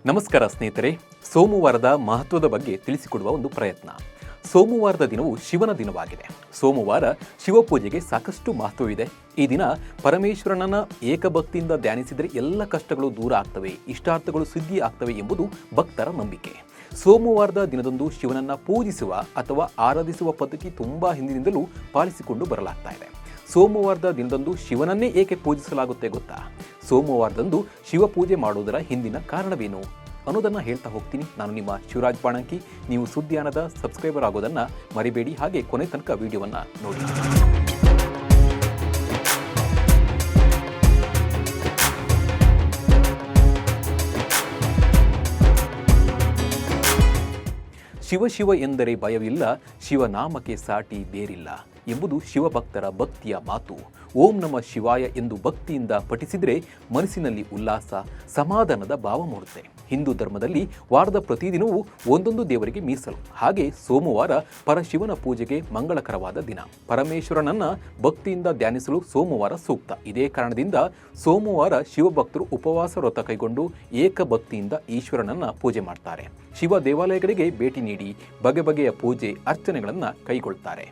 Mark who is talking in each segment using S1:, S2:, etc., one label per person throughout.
S1: ನಮಸ್ಕಾರ ಸ್ನೇಹಿತರೆ, ಸೋಮವಾರದ ಮಹತ್ವದ ಬಗ್ಗೆ ತಿಳಿಸಿಕೊಡುವ ಒಂದು ಪ್ರಯತ್ನ. ಸೋಮವಾರದ ದಿನವು ಶಿವನ ದಿನವಾಗಿದೆ. ಸೋಮವಾರ ಶಿವಪೂಜೆಗೆ ಸಾಕಷ್ಟು ಮಹತ್ವವಿದೆ. ಈ ದಿನ ಪರಮೇಶ್ವರನನ್ನ ಏಕಭಕ್ತಿಯಿಂದ ಧ್ಯಾನಿಸಿದರೆ ಎಲ್ಲ ಕಷ್ಟಗಳು ದೂರ ಆಗ್ತವೆ, ಇಷ್ಟಾರ್ಥಗಳು ಸಿದ್ಧಿ ಆಗ್ತವೆ ಎಂಬುದು ಭಕ್ತರ ನಂಬಿಕೆ. ಸೋಮವಾರದ ದಿನದಂದು ಶಿವನನ್ನ ಪೂಜಿಸುವ ಅಥವಾ ಆರಾಧಿಸುವ ಪದ್ಧತಿ ತುಂಬಾ ಹಿಂದಿನಿಂದಲೂ ಪಾಲಿಸಿಕೊಂಡು ಬರಲಾಗ್ತಾ ಇದೆ. ಸೋಮವಾರದ ದಿನದಂದು ಶಿವನನ್ನೇ ಏಕೆ ಪೂಜಿಸಲಾಗುತ್ತೆ ಗೊತ್ತಾ? ಸೋಮವಾರದಂದು ಶಿವಪೂಜೆ ಮಾಡುವುದರ ಹಿಂದಿನ ಕಾರಣವೇನು ಅನ್ನೋದನ್ನು ಹೇಳ್ತಾ ಹೋಗ್ತೀನಿ. ನಾನು ನಿಮ್ಮ ಶಿವರಾಜ್ ಬಾಣಂಕಿ. ನೀವು ಸುದ್ದಿಯಾನದ ಸಬ್ಸ್ಕ್ರೈಬರ್ ಆಗೋದನ್ನು ಮರಿಬೇಡಿ. ಹಾಗೆ ಕೊನೆ ತನಕ ವಿಡಿಯೋವನ್ನು ನೋಡಿ. ಶಿವ ಎಂದರೆ ಭಯವಿಲ್ಲ, ಶಿವನಾಮಕ್ಕೆ ಸಾಟಿ ಬೇರಿಲ್ಲ ಎಂಬುದು ಶಿವಭಕ್ತರ ಭಕ್ತಿಯ ಮಾತು. ಓಂ ನಮಃ ಶಿವಾಯ ಎಂದು ಭಕ್ತಿಯಿಂದ ಪಠಿಸಿದರೆ ಮನಸ್ಸಿನಲ್ಲಿ ಉಲ್ಲಾಸ, ಸಮಾಧಾನದ ಭಾವ ಮೂಡುತ್ತೆ. ಹಿಂದೂ ಧರ್ಮದಲ್ಲಿ ವಾರದ ಪ್ರತಿದಿನವೂ ಒಂದೊಂದು ದೇವರಿಗೆ ಮೀಸಲು. ಹಾಗೆ ಸೋಮವಾರ ಪರಶಿವನ ಪೂಜೆಗೆ ಮಂಗಳಕರವಾದ ದಿನ. ಪರಮೇಶ್ವರನನ್ನ ಭಕ್ತಿಯಿಂದ ಧ್ಯಾನಿಸಲು ಸೋಮವಾರ ಸೂಕ್ತ. ಇದೇ ಕಾರಣದಿಂದ ಸೋಮವಾರ ಶಿವಭಕ್ತರು ಉಪವಾಸ ವ್ರತ ಕೈಗೊಂಡು ಏಕಭಕ್ತಿಯಿಂದ ಈಶ್ವರನನ್ನ ಪೂಜೆ ಮಾಡ್ತಾರೆ. ಶಿವ ದೇವಾಲಯಗಳಿಗೆ ಭೇಟಿ ನೀಡಿ ಬಗೆ ಬಗೆಯ ಪೂಜೆ ಅರ್ಚನೆಗಳನ್ನು ಕೈಗೊಳ್ತಾರೆ.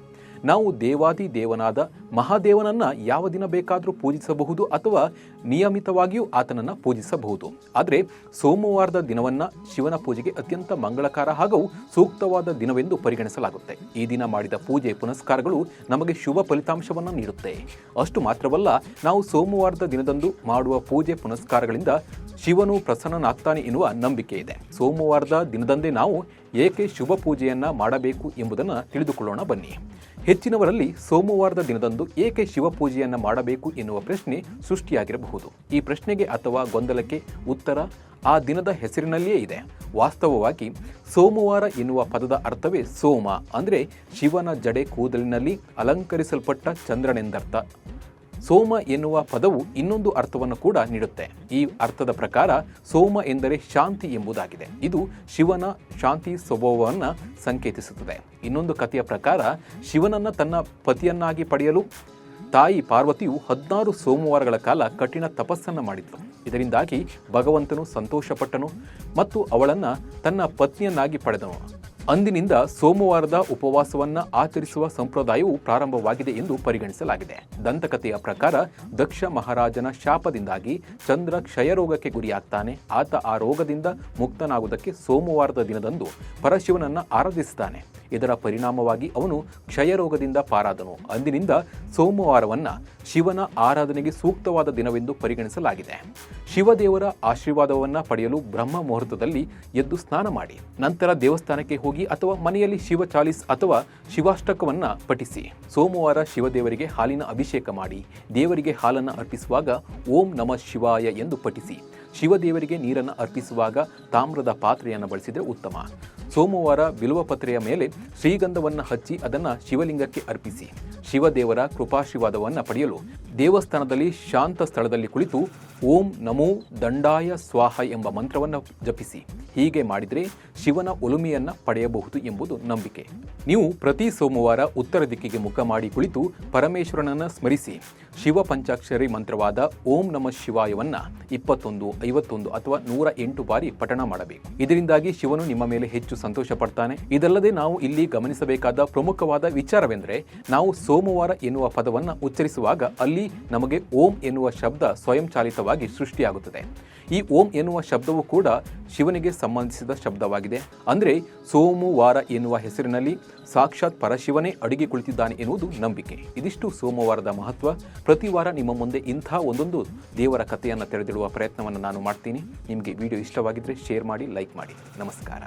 S1: ನಾವು ದೇವಾದಿ ದೇವನಾದ ಮಹಾದೇವನನ್ನ ಯಾವ ದಿನ ಬೇಕಾದರೂ ಪೂಜಿಸಬಹುದು ಅಥವಾ ನಿಯಮಿತವಾಗಿಯೂ ಆತನನ್ನು ಪೂಜಿಸಬಹುದು. ಆದರೆ ಸೋಮವಾರದ ದಿನವನ್ನು ಶಿವನ ಪೂಜೆಗೆ ಅತ್ಯಂತ ಮಂಗಳಕರ ಹಾಗೂ ಸೂಕ್ತವಾದ ದಿನವೆಂದು ಪರಿಗಣಿಸಲಾಗುತ್ತೆ. ಈ ದಿನ ಮಾಡಿದ ಪೂಜೆ ಪುನಸ್ಕಾರಗಳು ನಮಗೆ ಶುಭ ಫಲಿತಾಂಶವನ್ನು ನೀಡುತ್ತೆ. ಅಷ್ಟು ಮಾತ್ರವಲ್ಲ, ನಾವು ಸೋಮವಾರದ ದಿನದಂದು ಮಾಡುವ ಪೂಜೆ ಪುನಸ್ಕಾರಗಳಿಂದ ಶಿವನು ಪ್ರಸನ್ನನಾಗ್ತಾನೆ ಎನ್ನುವ ನಂಬಿಕೆ ಇದೆ. ಸೋಮವಾರದ ದಿನದಂದೇ ನಾವು ಏಕೆ ಶುಭ ಪೂಜೆಯನ್ನ ಮಾಡಬೇಕು ಎಂಬುದನ್ನು ತಿಳಿದುಕೊಳ್ಳೋಣ ಬನ್ನಿ. ಹೆಚ್ಚಿನವರಲ್ಲಿ ಸೋಮವಾರದ ದಿನದಂದು ಏಕೆ ಶಿವ ಪೂಜೆಯನ್ನು ಮಾಡಬೇಕು ಎನ್ನುವ ಪ್ರಶ್ನೆ ಸೃಷ್ಟಿಯಾಗಿರಬಹುದು. ಈ ಪ್ರಶ್ನೆಗೆ ಅಥವಾ ಗೊಂದಲಕ್ಕೆ ಉತ್ತರ ಆ ದಿನದ ಹೆಸರಿನಲ್ಲಿಯೇ ಇದೆ. ವಾಸ್ತವವಾಗಿ ಸೋಮವಾರ ಎನ್ನುವ ಪದದ ಅರ್ಥವೇ ಸೋಮ, ಅಂದರೆ ಶಿವನ ಜಡೆ ಕೂದಲಿನಲ್ಲಿ ಅಲಂಕರಿಸಲ್ಪಟ್ಟ ಚಂದ್ರನೆಂದರ್ಥ. ಸೋಮ ಎನ್ನುವ ಪದವು ಇನ್ನೊಂದು ಅರ್ಥವನ್ನು ಕೂಡ ನೀಡುತ್ತೆ. ಈ ಅರ್ಥದ ಪ್ರಕಾರ ಸೋಮ ಎಂದರೆ ಶಾಂತಿ ಎಂಬುದಾಗಿದೆ. ಇದು ಶಿವನ ಶಾಂತಿ ಸ್ವಭಾವವನ್ನು ಸಂಕೇತಿಸುತ್ತದೆ. ಇನ್ನೊಂದು ಕಥೆಯ ಪ್ರಕಾರ ಶಿವನನ್ನ ತನ್ನ ಪತಿಯನ್ನಾಗಿ ಪಡೆಯಲು ತಾಯಿ ಪಾರ್ವತಿಯು 16 ಸೋಮವಾರಗಳ ಕಾಲ ಕಠಿಣ ತಪಸ್ಸನ್ನು ಮಾಡಿದ್ರು. ಇದರಿಂದಾಗಿ ಭಗವಂತನು ಸಂತೋಷಪಟ್ಟನು ಮತ್ತು ಅವಳನ್ನು ತನ್ನ ಪತ್ನಿಯನ್ನಾಗಿ ಪಡೆದನು. ಅಂದಿನಿಂದ ಸೋಮವಾರದ ಉಪವಾಸವನ್ನು ಆಚರಿಸುವ ಸಂಪ್ರದಾಯವು ಪ್ರಾರಂಭವಾಗಿದೆ ಎಂದು ಪರಿಗಣಿಸಲಾಗಿದೆ. ದಂತಕಥೆಯ ಪ್ರಕಾರ ದಕ್ಷ ಮಹಾರಾಜನ ಶಾಪದಿಂದಾಗಿ ಚಂದ್ರ ಕ್ಷಯರೋಗಕ್ಕೆ ಗುರಿಯಾಗ್ತಾನೆ. ಆತ ಆ ರೋಗದಿಂದ ಮುಕ್ತನಾಗುವುದಕ್ಕೆ ಸೋಮವಾರದ ದಿನದಂದು ಪರಶಿವನನ್ನು ಆರಾಧಿಸುತ್ತಾನೆ. ಇದರ ಪರಿಣಾಮವಾಗಿ ಅವನು ಕ್ಷಯರೋಗದಿಂದ ಪಾರಾದನು. ಅಂದಿನಿಂದ ಸೋಮವಾರವನ್ನು ಶಿವನ ಆರಾಧನೆಗೆ ಸೂಕ್ತವಾದ ದಿನವೆಂದು ಪರಿಗಣಿಸಲಾಗಿದೆ. ಶಿವದೇವರ ಆಶೀರ್ವಾದವನ್ನು ಪಡೆಯಲು ಬ್ರಹ್ಮ ಮುಹೂರ್ತದಲ್ಲಿ ಎದ್ದು ಸ್ನಾನ ಮಾಡಿ ನಂತರ ದೇವಸ್ಥಾನಕ್ಕೆ ಹೋಗಿ ಅಥವಾ ಮನೆಯಲ್ಲಿ ಶಿವ ಚಾಲಿಸ್ ಅಥವಾ ಶಿವಾಷ್ಟಕವನ್ನು ಪಠಿಸಿ. ಸೋಮವಾರ ಶಿವದೇವರಿಗೆ ಹಾಲಿನ ಅಭಿಷೇಕ ಮಾಡಿ ದೇವರಿಗೆ ಹಾಲನ್ನು ಅರ್ಪಿಸುವಾಗ ಓಂ ನಮಃ ಶಿವಾಯ ಎಂದು ಪಠಿಸಿ. ಶಿವದೇವರಿಗೆ ನೀರನ್ನು ಅರ್ಪಿಸುವಾಗ ತಾಮ್ರದ ಪಾತ್ರೆಯನ್ನು ಬಳಸಿದರೆ ಉತ್ತಮ. ಸೋಮವಾರ ಬಿಲ್ವಪತ್ರೆಯ ಮೇಲೆ ಶ್ರೀಗಂಧವನ್ನು ಹಚ್ಚಿ ಅದನ್ನು ಶಿವಲಿಂಗಕ್ಕೆ ಅರ್ಪಿಸಿ. ಶಿವದೇವರ ಕೃಪಾಶೀರ್ವಾದವನ್ನು ಪಡೆಯಲು ದೇವಸ್ಥಾನದಲ್ಲಿ ಶಾಂತ ಸ್ಥಳದಲ್ಲಿ ಕುಳಿತು ಓಂ ನಮೋ ದಂಡಾಯ ಸ್ವಾಹ ಎಂಬ ಮಂತ್ರವನ್ನು ಜಪಿಸಿ. ಹೀಗೆ ಮಾಡಿದರೆ ಶಿವನ ಒಲುಮೆಯನ್ನು ಪಡೆಯಬಹುದು ಎಂಬುದು ನಂಬಿಕೆ. ನೀವು ಪ್ರತಿ ಸೋಮವಾರ ಉತ್ತರ ದಿಕ್ಕಿಗೆ ಮುಖ ಮಾಡಿ ಕುಳಿತು ಪರಮೇಶ್ವರನನ್ನು ಸ್ಮರಿಸಿ ಶಿವ ಪಂಚಾಕ್ಷರಿ ಮಂತ್ರವಾದ ಓಂ ನಮಃ ಶಿವಾಯವನ್ನು 21, 51 ಅಥವಾ 108 ಬಾರಿ ಪಠಣ ಮಾಡಬೇಕು. ಇದರಿಂದಾಗಿ ಶಿವನು ನಿಮ್ಮ ಮೇಲೆ ಹೆಚ್ಚು ಸಂತೋಷ ಪಡ್ತಾನೆ. ಇದಲ್ಲದೆ ನಾವು ಇಲ್ಲಿ ಗಮನಿಸಬೇಕಾದ ಪ್ರಮುಖವಾದ ವಿಚಾರವೆಂದರೆ ನಾವು ಸೋಮವಾರ ಎನ್ನುವ ಪದವನ್ನು ಉಚ್ಚರಿಸುವಾಗ ಅಲ್ಲಿ ನಮಗೆ ಓಂ ಎನ್ನುವ ಶಬ್ದ ಸ್ವಯಂಚಾಲಿತವಾಗಿ ಸೃಷ್ಟಿಯಾಗುತ್ತದೆ. ಈ ಓಂ ಎನ್ನುವ ಶಬ್ದವು ಕೂಡ ಶಿವನಿಗೆ ಸಂಬಂಧಿಸಿದ ಶಬ್ದವಾಗಿದೆ. ಅಂದರೆ ಸೋಮವಾರ ಎನ್ನುವ ಹೆಸರಿನಲ್ಲಿ ಸಾಕ್ಷಾತ್ ಪರಶಿವನೇ ಅಡಿಗೆ ಕುಳಿತಿದ್ದಾನೆ ಎನ್ನುವುದು ನಂಬಿಕೆ. ಇದಿಷ್ಟು ಸೋಮವಾರದ ಮಹತ್ವ. ಪ್ರತಿ ವಾರ ನಿಮ್ಮ ಮುಂದೆ ಇಂಥ ಒಂದೊಂದು ದೇವರ ಕಥೆಯನ್ನು ತೆರೆದಿಡುವ ಪ್ರಯತ್ನವನ್ನು ನಾನು ಮಾಡ್ತೀನಿ. ನಿಮಗೆ ವಿಡಿಯೋ ಇಷ್ಟವಾಗಿದ್ದರೆ ಶೇರ್ ಮಾಡಿ, ಲೈಕ್ ಮಾಡಿ. ನಮಸ್ಕಾರ.